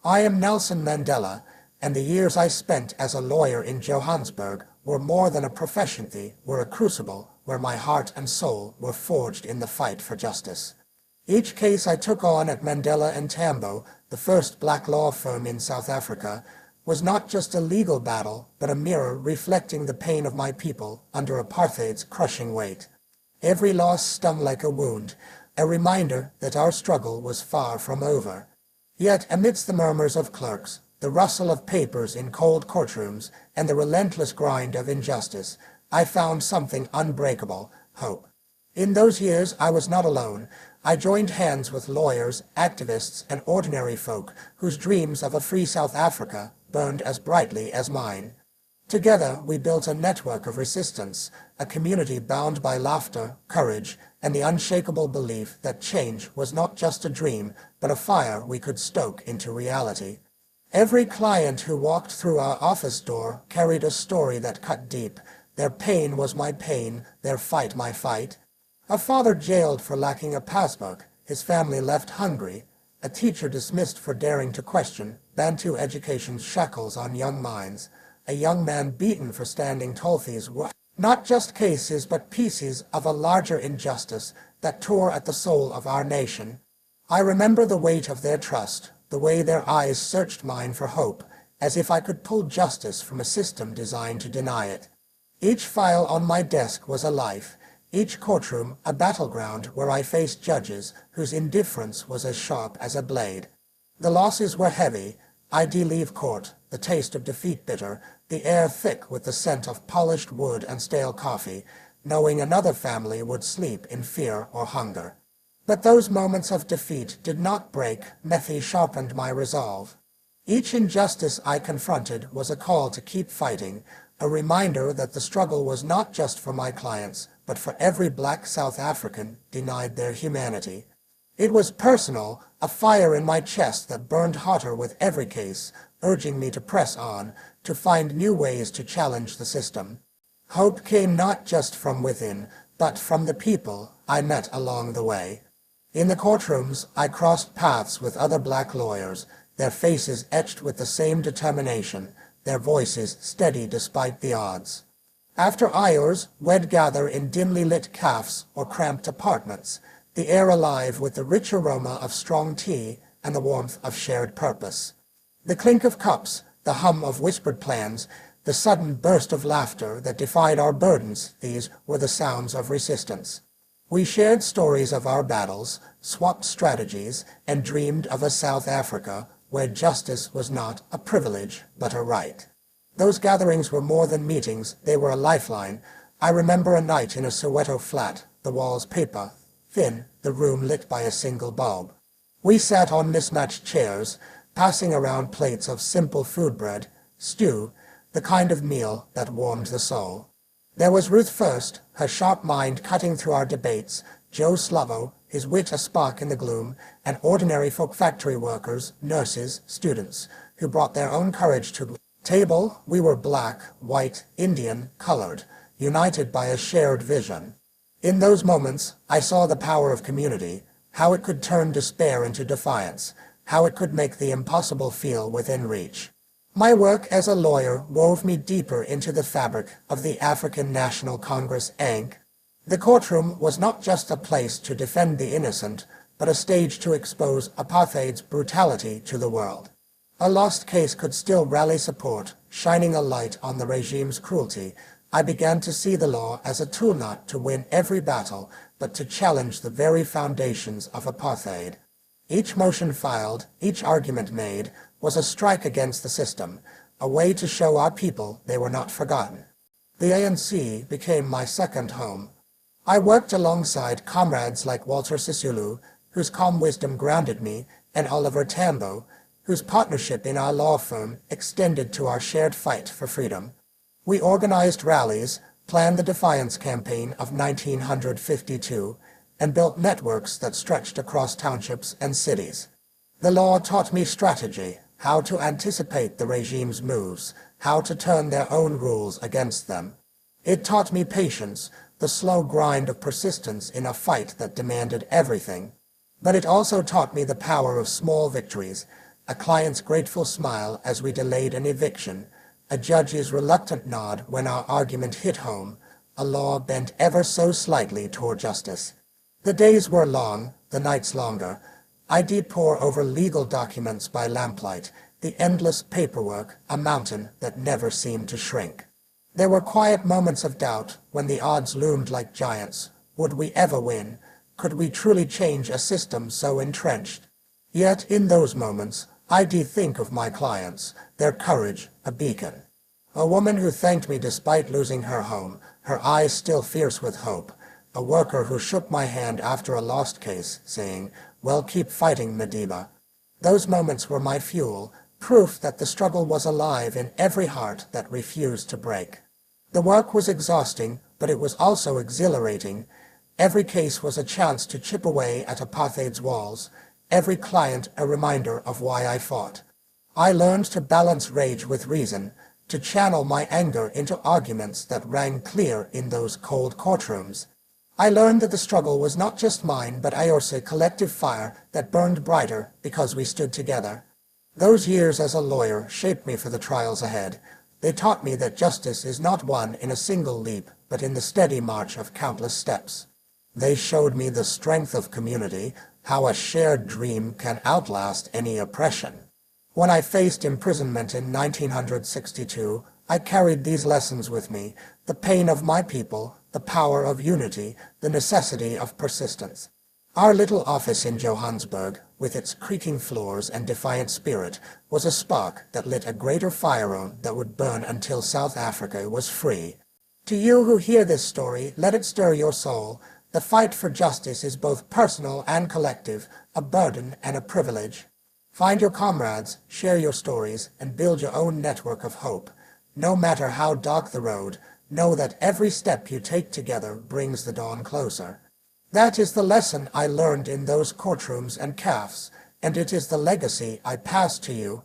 I am Nelson Mandela, and the years I spent as a lawyer in Johannesburg were more than a profession, they were a crucible where my heart and soul were forged in the fight for justice. Each case I took on at Mandela Tambo, the first black law firm in South Africa, was not just a legal battle, but a mirror reflecting the pain of my people under apartheid's crushing weight. Every loss stung like a wound, a reminder that our struggle was far from over. Yet amidst the murmurs of clerks, the rustle of papers in cold courtrooms, and the relentless grind of injustice, I found something unbreakable: hope. In those years I was not alone. I joined hands with lawyers, activists, and ordinary folk whose dreams of a free South Africa burned as brightly as mine. Together we built a network of resistance, a community bound by laughter, courage, and the unshakable belief that change was not just a dream, but a fire we could stoke into reality. Every client who walked through our office door carried a story that cut deep. Their pain was my pain, their fight my fight. A father jailed for lacking a passbook, his family left hungry. A teacher dismissed for daring to question Bantu Education's shackles on young minds. A young man beaten for standing tall. These were not just cases but pieces of a larger injustice that tore at the soul of our nation. I remember the weight of their trust, the way their eyes searched mine for hope, as if I could pull justice from a system designed to deny it. Each file on my desk was a life, each courtroom a battleground where I faced judges whose indifference was as sharp as a blade. The losses were heavy. I'd leave court, the taste of defeat bitter, the air thick with the scent of polished wood and stale coffee, knowing another family would sleep in fear or hunger. But those moments of defeat did not break. Methy sharpened my resolve. Each injustice I confronted was a call to keep fighting, a reminder that the struggle was not just for my clients, but for every black South African denied their humanity. It was personal, a fire in my chest that burned hotter with every case, urging me to press on, to find new ways to challenge the system. Hope came not just from within, but from the people I met along the way. In the courtrooms, I crossed paths with other black lawyers, their faces etched with the same determination, their voices steady despite the odds. After hours, we'd gather in dimly lit cafés or cramped apartments, the air alive with the rich aroma of strong tea and the warmth of shared purpose. The clink of cups, the hum of whispered plans, the sudden burst of laughter that defied our burdens, these were the sounds of resistance. We shared stories of our battles, swapped strategies, and dreamed of a South Africa where justice was not a privilege but a right. Those gatherings were more than meetings, they were a lifeline. I remember a night in a Soweto flat, the walls paper thin, the room lit by a single bulb. We sat on mismatched chairs, passing around plates of simple food bread, stew, the kind of meal that warmed the soul. There was Ruth first, her sharp mind cutting through our debates, Joe Slovo, his wit a spark in the gloom, and ordinary folk factory workers, nurses, students, who brought their own courage to the table. We were black, white, Indian, colored, united by a shared vision. In those moments, I saw the power of community, how it could turn despair into defiance, how it could make the impossible feel within reach. My work as a lawyer wove me deeper into the fabric of the African National Congress Inc. The courtroom was not just a place to defend the innocent, but a stage to expose apartheid's brutality to the world. A lost case could still rally support, shining a light on the regime's cruelty. I began to see the law as a tool not to win every battle, but to challenge the very foundations of apartheid. Each motion filed, each argument made, was a strike against the system, a way to show our people they were not forgotten. The ANC became my second home. I worked alongside comrades like Walter Sisulu, whose calm wisdom grounded me, and Oliver Tambo, whose partnership in our law firm extended to our shared fight for freedom. We organized rallies, planned the Defiance Campaign of 1952, and built networks that stretched across townships and cities. The law taught me strategy, how to anticipate the regime's moves, how to turn their own rules against them. It taught me patience, the slow grind of persistence in a fight that demanded everything. But it also taught me the power of small victories, a client's grateful smile as we delayed an eviction, a judge's reluctant nod when our argument hit home, a law bent ever so slightly toward justice. The days were long, the nights longer. I did pore over legal documents by lamplight, the endless paperwork, a mountain that never seemed to shrink. There were quiet moments of doubt when the odds loomed like giants. Would we ever win? Could we truly change a system so entrenched? Yet in those moments, I did think of my clients, their courage, a beacon. A woman who thanked me despite losing her home, her eyes still fierce with hope. A worker who shook my hand after a lost case, saying, "Well, keep fighting, Madiba." Those moments were my fuel, proof that the struggle was alive in every heart that refused to break. The work was exhausting, but it was also exhilarating. Every case was a chance to chip away at apartheid's walls, every client a reminder of why I fought. I learned to balance rage with reason, to channel my anger into arguments that rang clear in those cold courtrooms. I learned that the struggle was not just mine, but ours, a collective fire that burned brighter because we stood together. Those years as a lawyer shaped me for the trials ahead. They taught me that justice is not won in a single leap, but in the steady march of countless steps. They showed me the strength of community, how a shared dream can outlast any oppression. When I faced imprisonment in 1962, I carried these lessons with me: the pain of my people, the power of unity, the necessity of persistence. Our little office in Johannesburg, with its creaking floors and defiant spirit, was a spark that lit a greater fire that would burn until South Africa was free. To you who hear this story, let it stir your soul. The fight for justice is both personal and collective, a burden and a privilege. Find your comrades, share your stories, and build your own network of hope. No matter how dark the road, know that every step you take together brings the dawn closer. That is the lesson I learned in those courtrooms and cafés, and it is the legacy I pass to you